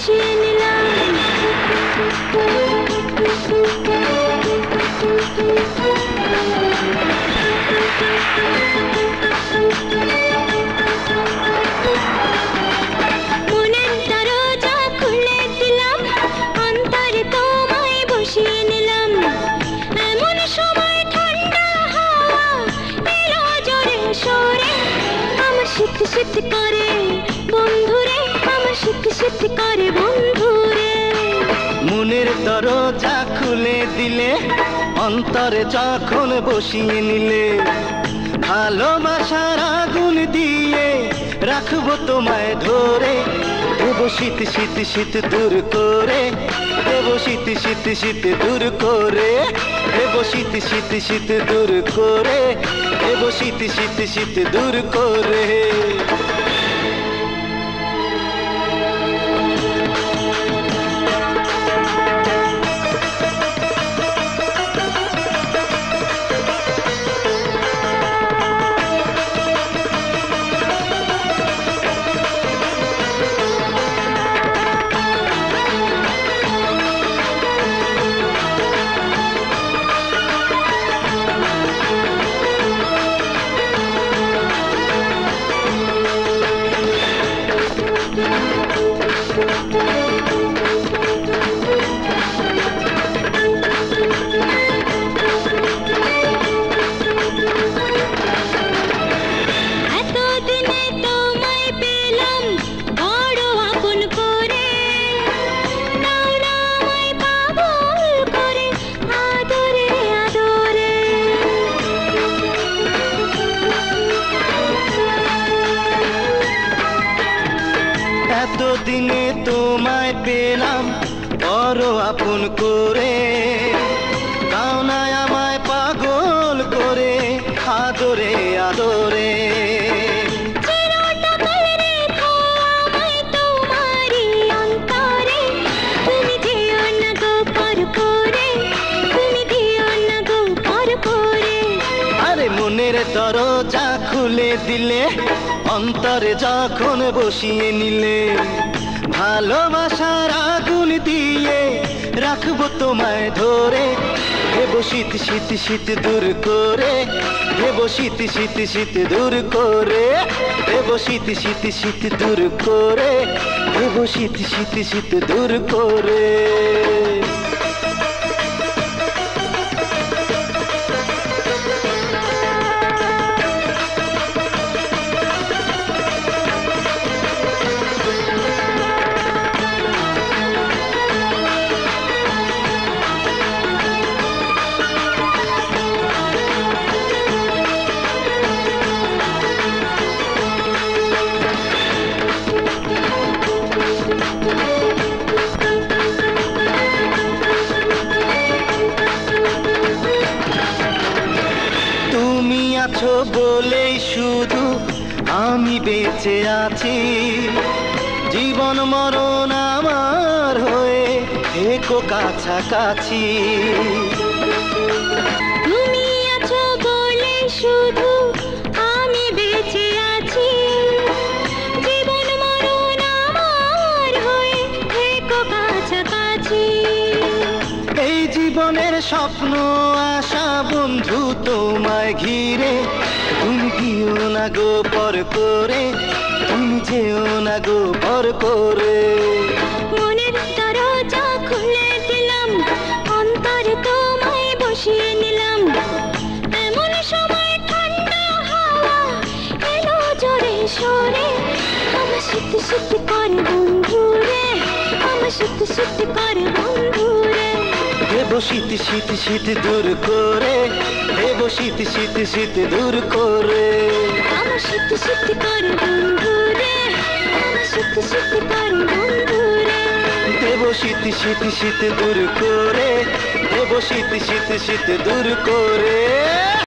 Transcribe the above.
বসিয়ে নিলাম। মনের দরজা খুলে দিলাম, অন্তরে তোমায় বসিয়ে নিলাম। এমন সময় ঠান্ডা হাওয়া এলো জোরে সোরে, আমার শীত শীত করে বন্ধুরে, আমার শীত শীত করে বন্ধুরে। মনের দরজা খুলে দিলে, অন্তরে যখন বসিয়ে নিলে, ভালোবাসার আগুন দিয়ে রাখবো তোমায় ধরে, দেব শীত শীত শীত দূর করে, দেব শীত শীত শীত দূর করে, দেব শীত শীত শীত দূর করে, দেব শীত শীত শীত দূর করে। এতদিনে তোমায় পেলাম বড় আপন করে, দাও না আমায় পাগল করে আদরে আদরে। আরে মনের দরজা খুলে দিলে, অন্তরে যখন বসিয়ে নিলে, ভালোবাসার আগুন দিয়ে রাখবো তোমায় ধরে, দেব শীত শীত শীত দূর করে, দেব শীত শীত শীত দূর করে, দেব শীত শীত শীত দূর করে, দেব শীত শীত শীত দূর করে। তুমি আছো বলেই শুধু আমি বেঁচে আছি, জীবন মরণ আমার হয়ে থেকো কাছাকাছি। তুমি আছো বলে শুধু আমি বেঁচে আছি, জীবন মরণ আমার হয়ে থেকো কাছাকাছি। এই জীবনের স্বপ্ন আশা বন্ধু তোমায় ঘিরে, তুমি দিও না গো পর করে, তুমি যেও না গো পর করে। মনের দরজা খুলে দিলাম, অন্তরে তোমায় বসিয়ে নিলাম। এমন সময় ঠান্ডা হাওয়া এলো জোরে সোরে, আমার শীত শীত করে বন্ধুরে, আমার শীত শীত করে বন্ধুরে। দেব শীত শীত শীত দূর করে, দেব শীত শীত শীত দূর করে। আমার শীত শীত করে বন্ধুরে, আমার শীত শীত করে বন্ধুরে। দেব শীত শীত শীত দূর করে, দেব শীত শীত শীত দূর করে।